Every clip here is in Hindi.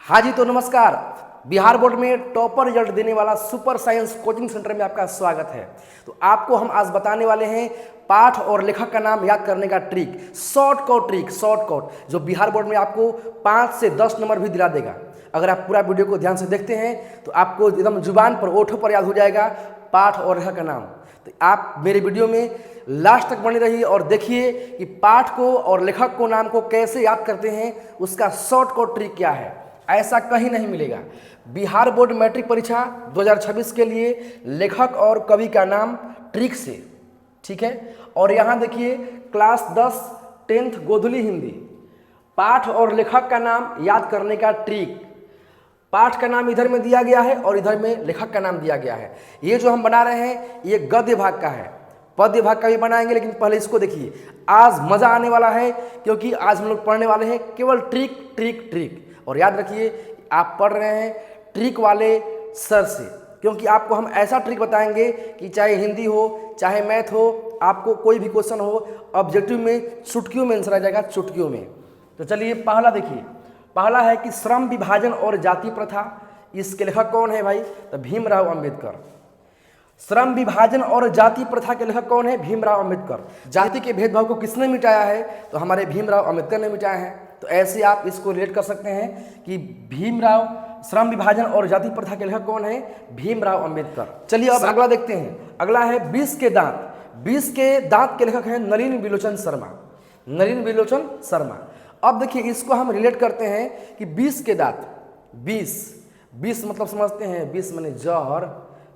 हाँ जी, तो नमस्कार। बिहार बोर्ड में टॉपर रिजल्ट देने वाला सुपर साइंस कोचिंग सेंटर में आपका स्वागत है। तो आपको हम आज बताने वाले हैं पाठ और लेखक का नाम याद करने का ट्रिक, शॉर्टकट जो बिहार बोर्ड में आपको 5 से 10 नंबर भी दिला देगा। अगर आप पूरा वीडियो को ध्यान से देखते हैं तो आपको एकदम जुबान पर, ओठों पर याद हो जाएगा पाठ और लेखक का नाम। तो आप मेरे वीडियो में लास्ट तक बने रहिए और देखिए कि पाठ को और लेखक को नाम को कैसे याद करते हैं, उसका शॉर्टकट ट्रिक क्या है। ऐसा कहीं नहीं मिलेगा। बिहार बोर्ड मैट्रिक परीक्षा 2026 के लिए लेखक और कवि का नाम ट्रिक से, ठीक है। और यहाँ देखिए क्लास 10 10th गोधुली हिंदी, पाठ और लेखक का नाम याद करने का ट्रिक। पाठ का नाम इधर में दिया गया है और इधर में लेखक का नाम दिया गया है। ये जो हम बना रहे हैं ये गद्य भाग का है, पद्य भाग का भी बनाएंगे, लेकिन पहले इसको देखिए। आज मजा आने वाला है क्योंकि आज हम लोग पढ़ने वाले हैं केवल ट्रिक। और याद रखिए आप पढ़ रहे हैं ट्रिक वाले सर से, क्योंकि आपको हम ऐसा ट्रिक बताएंगे कि चाहे हिंदी हो चाहे मैथ हो, आपको कोई भी क्वेश्चन हो ऑब्जेक्टिव में चुटकियों में आंसर आ जाएगा, चुटकियों में। तो चलिए पहला देखिए, पहला है कि श्रम विभाजन और जाति प्रथा। इसके लेखक कौन है भाई? तो भीमराव अंबेडकर। श्रम विभाजन और जाति प्रथा के लेखक कौन है? भीमराव अंबेडकर। जाति के भेदभाव को किसने मिटाया है? तो हमारे भीमराव अंबेडकर ने मिटाया है। तो ऐसे आप इसको रिलेट कर सकते हैं कि भीमराव, श्रम विभाजन और जाति प्रथा के लेखक कौन है? भीमराव अंबेडकर। चलिए अब अगला देखते हैं। अगला है 20 के दांत। 20 के दांत के लेखक हैं नलिन बिलोचन शर्मा। नलिन बिलोचन शर्मा। अब देखिए इसको हम रिलेट करते हैं कि 20 के दांत, 20 मतलब समझते हैं 20 माने जहर,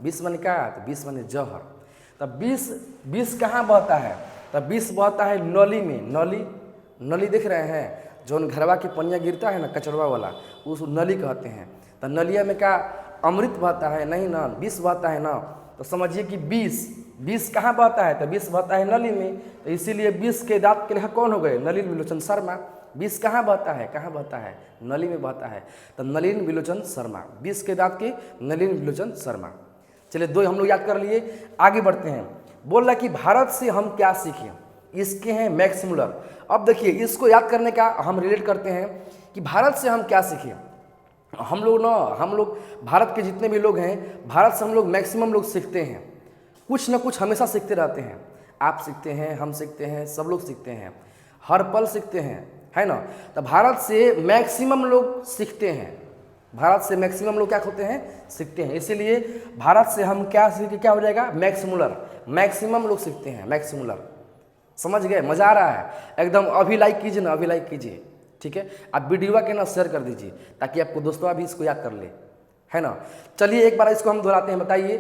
20 माने क्या? 20 माने जहर। तब 20 कहाँ बहता है? तब 20 बहता है नली में। नली देख रहे हैं, जो घरवा के पनिया गिरता है ना, कचड़वा वाला, उस नली कहते हैं। तो नलिया में क्या अमृत बहता है? नहीं ना, 20 बहता है ना। तो समझिए कि 20 कहाँ बहता है? तो 20 बहता है नली में। तो इसीलिए 20 के दांत के लेखक कौन हो गए? नलिन बिलोचन शर्मा। 20 कहाँ बहता है? कहाँ बहता है? नली में बहता है। तो नलिन बिलोचन शर्मा, 20 के दांत के नलिन बिलोचन शर्मा। चलिए दो हम लोग याद कर लिए, आगे बढ़ते हैं। बोल रहा कि भारत से हम क्या सीखें। इसके हैं मैक्स मुलर। अब देखिए इसको याद करने का हम रिलेट करते हैं कि भारत से हम क्या सीखें। हम लोग भारत के जितने भी लोग हैं, भारत से हम लोग मैक्सिमम लोग सीखते हैं, कुछ ना कुछ हमेशा सीखते रहते हैं। आप सीखते हैं, हम सीखते हैं, सब लोग सीखते हैं, हर पल सीखते हैं, है ना। तो भारत से मैक्सिमम लोग सीखते हैं। भारत से मैक्सिमम लोग क्या होते हैं? सीखते हैं। इसीलिए भारत से हम क्या सीखे, क्या हो जाएगा? Max Muller. मैक्सिमम लोग सीखते हैं, मैक्स मुलर। समझ गए? मजा आ रहा है एकदम। अभी लाइक कीजिए ना, अभी लाइक कीजिए, ठीक है। आप वीडियो के ना शेयर कर दीजिए ताकि आपको दोस्तों भी इसको याद कर ले, है ना। चलिए एक बार इसको हम दोहराते हैं। बताइए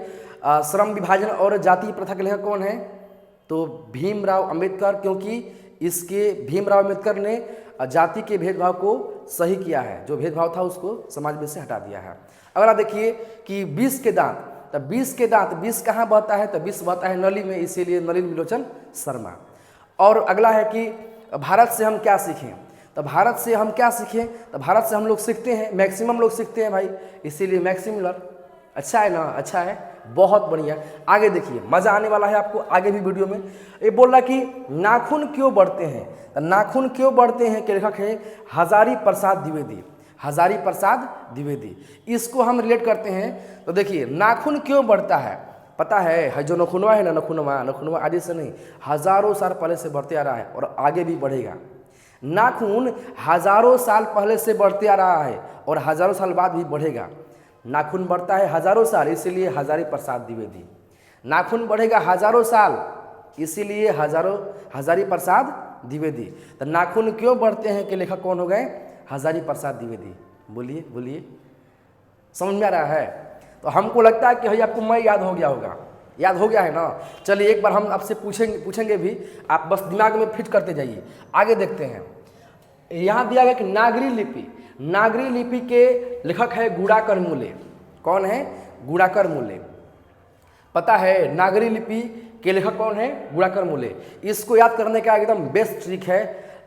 श्रम विभाजन और जाति प्रथा के लेखक कौन है? तो भीमराव अंबेडकर, क्योंकि इसके भीमराव अंबेडकर ने जाति के भेदभाव को सही किया है, जो भेदभाव था उसको समाज में से हटा दिया है। अगला देखिए कि 20 के दांत। तो 20 के दांत, 20 कहाँ बहता है? तो 20 बहता है नली में, इसीलिए नलिन बिलोचन शर्मा। और अगला है कि भारत से हम क्या सीखें। तो भारत से हम क्या सीखें? तो भारत से हम लोग सीखते हैं, मैक्सिमम लोग सीखते हैं भाई, इसीलिए मैक्सिमुलर। अच्छा है ना? अच्छा है, बहुत बढ़िया। आगे देखिए, मजा आने वाला है आपको आगे भी वीडियो में। ये बोल रहा कि नाखून क्यों बढ़ते हैं। तो नाखून क्यों बढ़ते हैं के लेखक है हजारी प्रसाद द्विवेदी। हजारी प्रसाद द्विवेदी। इसको हम रिलेट करते हैं। तो देखिए नाखून क्यों बढ़ता है, पता है जो नखुनवा है ना, नखुनवा आदि से नहीं, हजारों साल पहले से बढ़ते आ रहा है और आगे भी बढ़ेगा। नाखून हजारों साल पहले से बढ़ते आ रहा है और हजारों साल बाद भी बढ़ेगा। नाखून बढ़ता है हजारों साल, इसीलिए हजारी प्रसाद द्विवेदी। नाखून बढ़ेगा हजारों साल, इसीलिए हजारी प्रसाद द्विवेदी। तो नाखून क्यों बढ़ते हैं के लेखक कौन हो गए? हजारी प्रसाद द्विवेदी। बोलिए समझ में आ रहा है? तो हमको लगता है कि भाई आपको मैं याद हो गया होगा, याद हो गया है ना। चलिए एक बार हम आपसे पूछेंगे भी, आप बस दिमाग में फिट करते जाइए। आगे देखते हैं। यहाँ दिया गया कि नागरी लिपि। नागरी लिपि के लेखक है गुड़ाकर मूले। कौन है? गुड़ाकर मूले। पता है नागरी लिपि के लेखक कौन है? गुड़ाकर मूले। इसको याद करने का एकदम बेस्ट ट्रिक है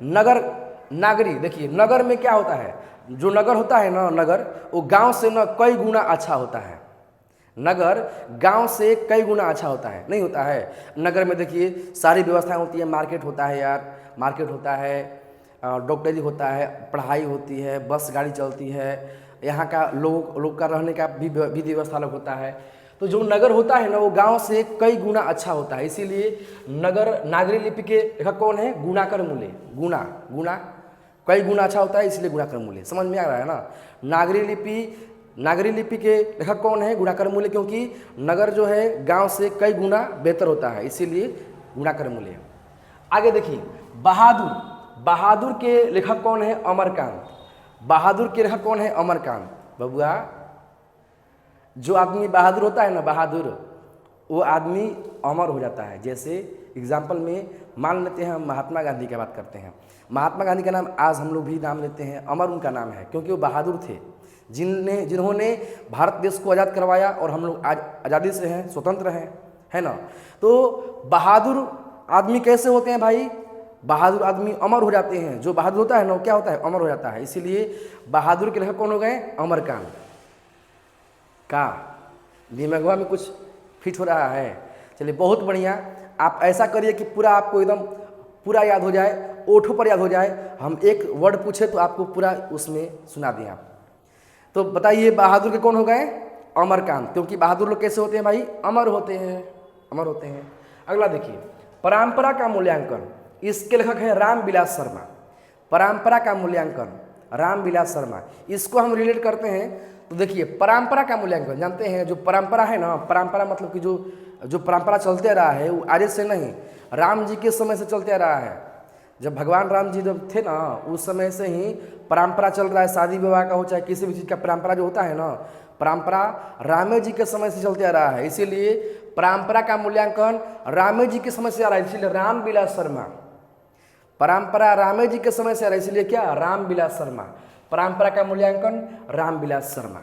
नागरी। देखिए नगर में क्या होता है, जो नगर होता है ना, नगर वो गांव से ना कई गुना अच्छा होता है। नगर गांव से कई गुना अच्छा होता है, नहीं होता है? नगर में देखिए सारी व्यवस्थाएं होती है, मार्केट होता है यार, मार्केट होता है, डॉक्टरी होता है, पढ़ाई होती है, बस गाड़ी चलती है, यहाँ का लोग का रहने का भी विधि व्यवस्था अलग होता है। तो जो नगर होता है ना वो गांव से कई गुना अच्छा होता है। इसीलिए नगर नागरी लिपि के लेखक कौन है? गुणाकर मूल्य। गुणा कई गुना अच्छा होता है, इसलिए गुणाकर मूल्य। समझ में आ रहा है ना? नागरी लिपि के लेखक कौन है? गुणाकर मूल्य, क्योंकि नगर जो है गांव से कई गुना बेहतर होता है, इसीलिए गुणाकर मूल्य। आगे देखिए, बहादुर के लेखक कौन है? अमरकांत। बहादुर के लेखक कौन है? अमरकांत। बबुआ, जो आदमी बहादुर होता है ना, बहादुर, वो आदमी अमर हो जाता है। जैसे एग्जाम्पल में मान लेते हैं, हम महात्मा गांधी की बात करते हैं। महात्मा गांधी का नाम आज हम लोग भी नाम लेते हैं, अमर उनका नाम है, क्योंकि वो बहादुर थे, जिन्होंने भारत देश को आज़ाद करवाया, और हम लोग आज आज़ादी से हैं, स्वतंत्र हैं, है ना। तो बहादुर आदमी कैसे होते हैं भाई? बहादुर आदमी अमर हो जाते हैं। जो बहादुर होता है ना, वो क्या होता है? अमर हो जाता है। इसीलिए बहादुर के लेखक कौन हो गए? अमरकांत। का दिमागवा में कुछ फिट हो रहा है? चलिए, बहुत बढ़िया। आप ऐसा करिए कि पूरा आपको एकदम पूरा याद हो जाए, ओठों पर याद हो जाए। हम एक वर्ड पूछे तो आपको पूरा उसमें सुना दें आप। तो बताइए, बहादुर के कौन हो गए? अमरकांत। क्योंकि बहादुर लोग कैसे होते हैं भाई? अमर होते हैं, अमर होते हैं। अगला देखिए, परंपरा का मूल्यांकन। इसके लेखक हैं रामविलास शर्मा। परंपरा का मूल्यांकन, रामविलास शर्मा। इसको हम रिलेट करते हैं। तो देखिए, परंपरा का मूल्यांकन जानते हैं, जो परंपरा है ना, परंपरा मतलब कि जो परंपरा चलते रहा है, वो आज से नहीं, राम जी के समय से चलते रहा है। जब भगवान राम जी जब थे ना, उस समय से ही परंपरा चल रहा है। शादी विवाह का हो, चाहे किसी भी चीज़ का परंपरा जो होता है ना, परंपरा रामे जी के समय से चलते आ रहा है। इसीलिए परंपरा का मूल्यांकन रामे जी के समय से आ रहा है, इसीलिए रामविलास शर्मा। परंपरा रामे जी के समय से आ रहा है, इसलिए क्या? रामविलास शर्मा। परंपरा का मूल्यांकन रामविलास शर्मा,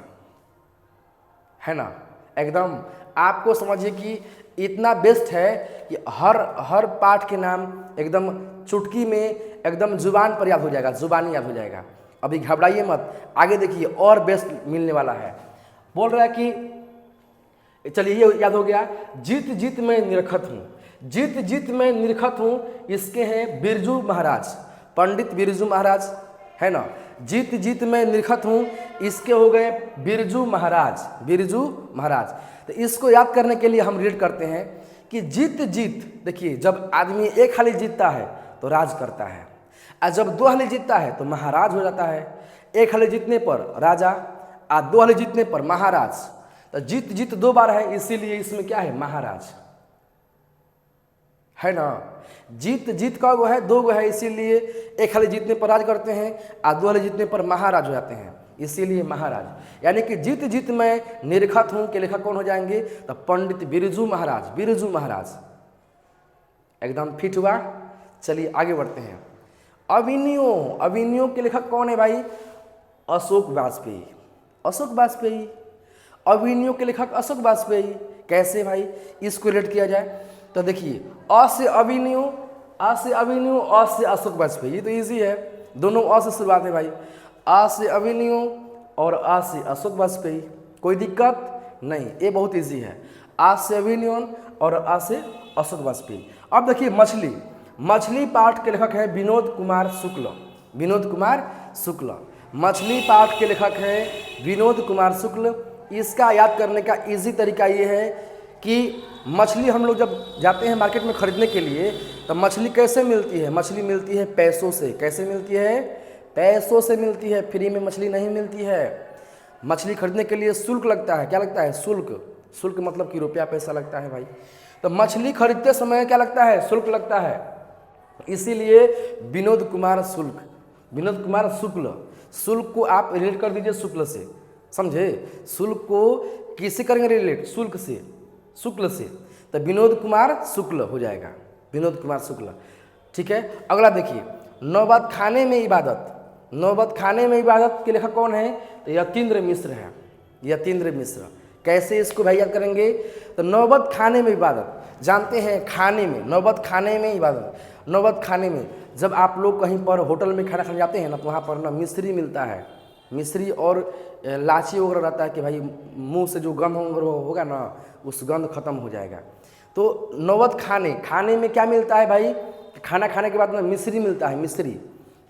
है ना। एकदम आपको समझिए कि इतना बेस्ट है कि हर पाठ के नाम एकदम चुटकी में एकदम जुबान पर याद हो जाएगा, जुबानी याद हो जाएगा। अभी घबराइए मत, आगे देखिए और बेस्ट मिलने वाला है। बोल रहा है कि चलिए ये याद हो गया, जीत जीत में निरखत हूँ। जीत जीत में निरखत हूँ, इसके हैं बिरजू महाराज, पंडित बिरजू महाराज, है ना। जीत जीत में निरखत हूँ, इसके हो गए बिरजू महाराज, बिरजू महाराज। तो इसको याद करने के लिए हम रीड करते हैं कि जीत जीत, देखिए जब आदमी एक हाली जीतता है तो राज करता है, और जब दो हाली जीतता है तो महाराज हो जाता है। एक हाली जीतने पर राजा, और दो हाली जीतने पर महाराज। तो जीत जीत दो बार है, इसीलिए इसमें क्या है? महाराज, है ना। जीत जीत का वो है, दो गो है, इसीलिए एक हाली जीतने पर राज करते हैं, और दो हाली जीतने पर महाराज हो जाते हैं, इसीलिए महाराज। यानी कि जीत जीत में निरखत हूँ के लेखक कौन हो जाएंगे? तो पंडित बिरजू महाराज, बिरजू महाराज। एकदम फिट हुआ। चलिए आगे बढ़ते हैं। अविनियों के लेखक कौन है भाई? अशोक वाजपेयी, अशोक वाजपेयी। अविनियों के लेखक अशोक वाजपेयी। कैसे भाई इसको रिलेट किया जाए? तो देखिए, अ से अविनियो, आ से अविनियो, अ से अशोक वाजपेयी। ये तो इजी है, दोनों अ से शुरुआत है भाई। आ से अविनियो और आ से अशोक वाजपेयी, कोई दिक्कत नहीं, ये बहुत इजी है। आ से अविनियो और आ से अशोक वाजपेयी। अब देखिए, मछली पाठ के लेखक है विनोद कुमार शुक्ल, विनोद कुमार शुक्ल। मछली पाठ के लेखक है विनोद कुमार शुक्ल। इसका याद करने का इजी तरीका ये है कि मछली हम लोग जब जाते हैं मार्केट में खरीदने के लिए, तो मछली कैसे मिलती है? मछली मिलती है पैसों से। कैसे मिलती है? पैसों से मिलती है, फ्री में मछली नहीं मिलती है। मछली खरीदने के लिए शुल्क लगता है। क्या लगता है? शुल्क। शुल्क मतलब कि रुपया पैसा लगता है भाई। तो मछली खरीदते समय क्या लगता है? शुल्क लगता है। इसीलिए विनोद कुमार शुक्ल, विनोद कुमार शुक्ल। शुल्क को आप रिलेट कर दीजिए शुक्ल से, समझे। शुल्क को किससे करेंगे रिलेट? शुल्क से, शुक्ल से। तो विनोद कुमार शुक्ल हो जाएगा, विनोद कुमार शुक्ल। ठीक है। अगला देखिए, नौबत खाने में इबादत। नौबत खाने में इबादत के लेखक कौन है? तो यतीन्द्र मिश्र है, यतीन्द्र मिश्र। कैसे इसको भाई याद करेंगे? तो नौबत खाने में इबादत, जानते हैं खाने में, नौबत खाने में इबादत। नौबत खाने में जब आप लोग कहीं पर होटल में खाना खाने जाते हैं ना, तो वहाँ पर ना मिश्री मिलता है, मिश्री और लाची वगैरह रहता है कि भाई मुंह से जो गंध होगा ना, उस गंध खत्म हो जाएगा। तो नौबत खाने में क्या मिलता है भाई? खाना खाने के बाद ना मिश्री मिलता है, मिश्री।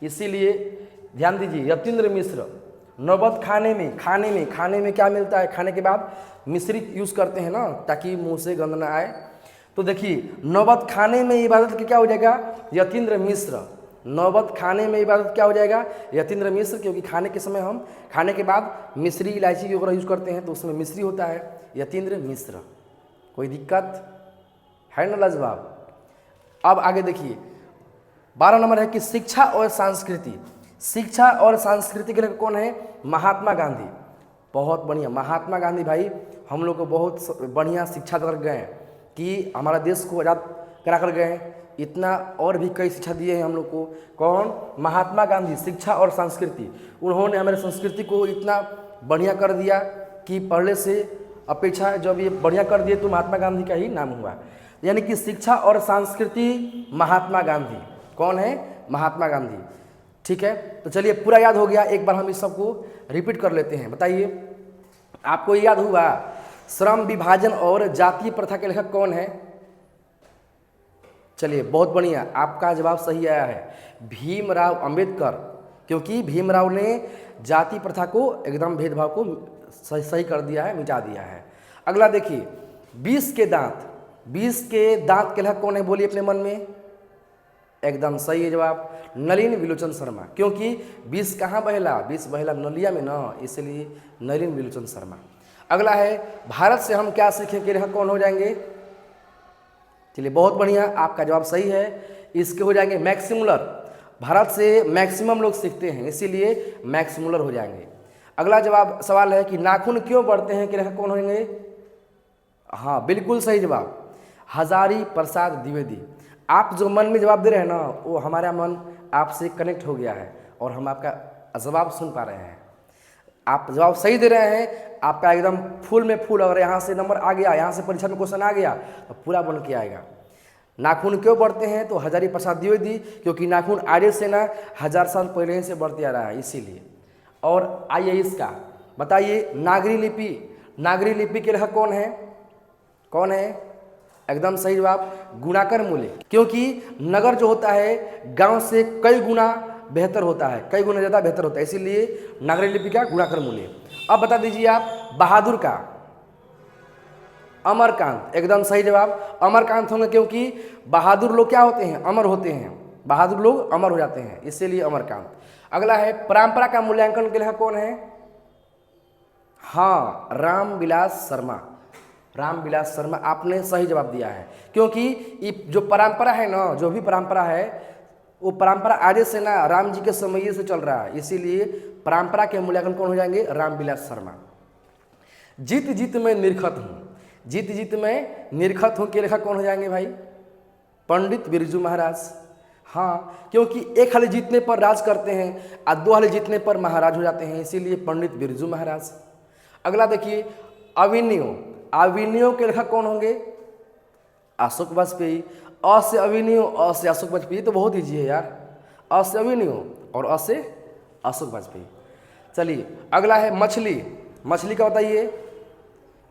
इसीलिए ध्यान दीजिए, यतीन्द्र मिश्र नौबत खाने में क्या मिलता है, खाने के बाद मिश्री यूज़ करते हैं ना ताकि मुंह से गंध ना आए। तो देखिए नौबत खाने में इबादत के क्या हो जाएगा, यतीन्द्र मिश्र। नौबत खाने में इबादत क्या हो जाएगा, यतीन्द्र मिश्र, क्योंकि खाने के समय हम खाने के बाद मिश्री इलायची वगैरह यूज़ करते हैं तो उसमें मिश्री होता है, यतीन्द्र मिश्र। कोई दिक्कत है ना लाजवाब। अब आगे देखिए 12 नंबर है कि शिक्षा और संस्कृति। शिक्षा और संस्कृति के लिए कौन है, महात्मा गांधी। बहुत बढ़िया, महात्मा गांधी भाई हम लोग को बहुत बढ़िया शिक्षा कर गए हैं कि हमारा देश को आज़ाद करा कर गए हैं। इतना और भी कई शिक्षा दिए हैं हम लोग को। कौन, महात्मा गांधी। शिक्षा और संस्कृति, उन्होंने हमारे संस्कृति को इतना बढ़िया कर दिया कि पहले से अपेक्षा जब ये बढ़िया कर दिए तो महात्मा गांधी का ही नाम हुआ। यानी कि शिक्षा और संस्कृति महात्मा गांधी। कौन है, महात्मा गांधी। ठीक है, तो चलिए पूरा याद हो गया, एक बार हम इस सबको रिपीट कर लेते हैं। बताइए आपको याद हुआ श्रम विभाजन और जातीय प्रथा के लेखक कौन है। चलिए बहुत बढ़िया, आपका जवाब सही आया है, भीमराव अंबेडकर। क्योंकि भीमराव ने जाति प्रथा को एकदम भेदभाव को सही कर दिया है, मिटा दिया है। अगला देखिए 20 के दांत। 20 के दांत के लेखक कौन है, बोलिए अपने मन में। एकदम सही है जवाब, नलिन विलोचन शर्मा। क्योंकि 20 कहाँ बहला, 20 बहला नलिया में ना, इसलिए नलिन विलोचन शर्मा। अगला है भारत से हम क्या सीखें के लेखक कौन हो जाएंगे। चलिए बहुत बढ़िया, आपका जवाब सही है। इसके हो जाएंगे मैक्स मुलर। भारत से मैक्सिमम लोग सीखते हैं इसीलिए मैक्स मुलर हो जाएंगे। अगला जवाब सवाल है कि नाखून क्यों बढ़ते हैं के लेखक कौन होंगे। हाँ बिल्कुल सही जवाब, हजारी प्रसाद द्विवेदी। आप जो मन में जवाब दे रहे हैं ना, वो हमारा मन आपसे कनेक्ट हो गया है और हम आपका जवाब सुन पा रहे हैं। आप जवाब सही दे रहे हैं, आपका एकदम फुल में फुल। अगर यहाँ से नंबर आ गया, यहाँ से परीक्षा में क्वेश्चन आ गया तो पूरा बन के आएगा। नाखून क्यों बढ़ते हैं, तो हजारी प्रसाद द्विवेदी, क्योंकि नाखून आर्य सेना 1000 साल पहले से बढ़ते आ रहा है इसीलिए। और आइए इसका बताइए, नागरी लिपि। नागरी लिपि के लेखक कौन है, कौन है। एकदम सही जवाब, गुणाकर मूल्य। क्योंकि नगर जो होता है गांव से कई गुना बेहतर होता है, कई गुना ज़्यादा बेहतर होता है, इसीलिए नागरी लिपि का गुणाकर मूल्य। अब बता दीजिए आप बहादुर का। अमरकांत। एकदम सही जवाब, अमरकांत होंगे, क्योंकि बहादुर लोग क्या होते हैं, अमर होते हैं। बहादुर लोग अमर हो जाते हैं, इसीलिए अमरकांत। अगला है परंपरा का मूल्यांकन के लेखक कौन है। हाँ, रामविलास शर्मा। रामविलास शर्मा, आपने सही जवाब दिया है। क्योंकि ये जो परंपरा है ना, जो भी परंपरा है वो परंपरा आर्य सेना राम जी के समय से चल रहा है, इसीलिए परंपरा के मूल्यांकन कौन हो जाएंगे, रामविलास शर्मा। जीत जीत में निरखत हूँ। जीत जीत में निरखत हूँ के लेखक कौन हो जाएंगे भाई, पंडित बिरजू महाराज। हाँ, क्योंकि एक हाली जीतने पर राज करते हैं और 2 हाली जीतने पर महाराज हो जाते हैं, इसीलिए पंडित बिरजू महाराज। अगला देखिए अभिनयो। अभिनयो के लेखक कौन होंगे, अशोक वाजपेयी। अ से अभिनयो, अ से अशोक वाजपेयी, तो बहुत ईजी है यार। अ से अभिनयो और अ से अशोक वाजपेयी। चलिए अगला है मछली। मछली का बताइए।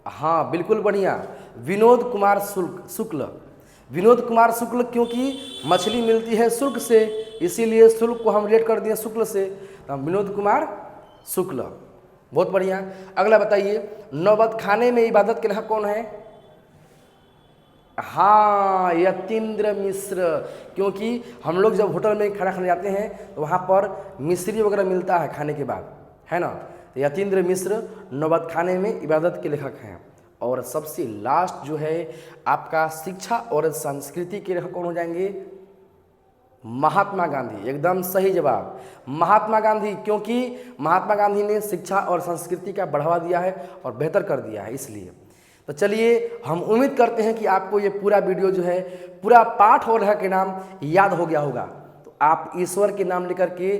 हाँ बिल्कुल बढ़िया, विनोद कुमार शुक्ल। विनोद कुमार शुक्ल, क्योंकि मछली मिलती है शुल्क से, इसीलिए शुल्क को हम रिलेट कर दिए शुक्ल से, तो विनोद कुमार शुक्ल। बहुत बढ़िया। अगला बताइए नौबत खाने में इबादत के लेखक कौन है। हाँ, यतीन्द्र मिश्र। क्योंकि हम लोग जब होटल में खाना खाने जाते हैं तो वहाँ पर मिश्री वगैरह मिलता है खाने के बाद, है ना। तो यतीन्द्र मिश्र नौबत खाने में इबादत के लेखक हैं। और सबसे लास्ट जो है आपका शिक्षा और संस्कृति के लेखक कौन हो जाएंगे, महात्मा गांधी। एकदम सही जवाब, महात्मा गांधी। क्योंकि महात्मा गांधी ने शिक्षा और संस्कृति का बढ़ावा दिया है और बेहतर कर दिया है, इसलिए। तो चलिए हम उम्मीद करते हैं कि आपको ये पूरा वीडियो जो है, पूरा पाठ और लेखक के नाम याद हो गया होगा। तो आप ईश्वर के नाम लेकर के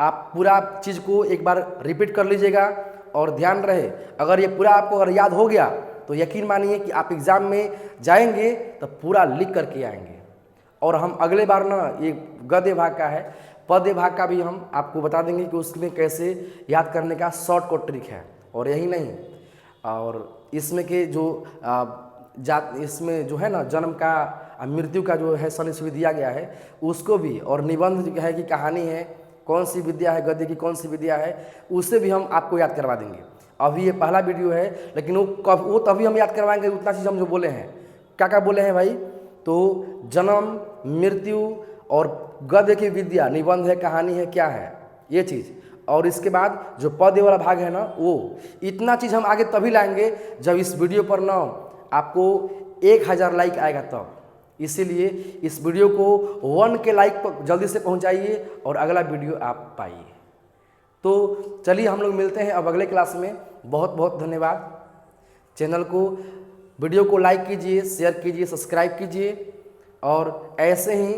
आप पूरा चीज़ को एक बार रिपीट कर लीजिएगा। और ध्यान रहे, अगर ये पूरा आपको अगर याद हो गया तो यकीन मानिए कि आप एग्ज़ाम में जाएंगे तो पूरा लिख करके आएंगे। और हम अगले बार ना ये गद्य भाग का है, पद्य भाग का भी हम आपको बता देंगे कि उसमें कैसे याद करने का शॉर्टकट ट्रिक है। और यही नहीं, और इसमें के जो इसमें जो है ना जन्म का मृत्यु का जो है सनी सुविधा दिया गया है उसको भी, और निबंध जो है कि कहानी है कौन सी विद्या है, गद्य की कौन सी विद्या है, उसे भी हम आपको याद करवा देंगे। अभी ये पहला वीडियो है, लेकिन वो तभी हम याद करवाएंगे उतना चीज़ हम जो बोले हैं। क्या क्या बोले हैं भाई? तो जन्म, मृत्यु और गद्य की विद्या, निबंध है, कहानी है, क्या है ये चीज़, और इसके बाद जो पद्य वाला भाग है ना, वो इतना चीज़ हम आगे तभी लाएंगे जब इस वीडियो पर ना आपको 1000 लाइक आएगा तब। इसीलिए इस वीडियो को 1 के लाइक पर जल्दी से पहुंचाइए और अगला वीडियो आप पाइए। तो चलिए हम लोग मिलते हैं अब अगले क्लास में। बहुत बहुत धन्यवाद। चैनल को, वीडियो को लाइक कीजिए, शेयर कीजिए, सब्सक्राइब कीजिए और ऐसे ही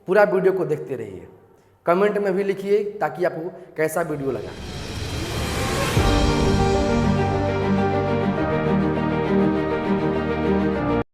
पूरा वीडियो को देखते रहिए। कमेंट में भी लिखिए ताकि आपको कैसा वीडियो लगा।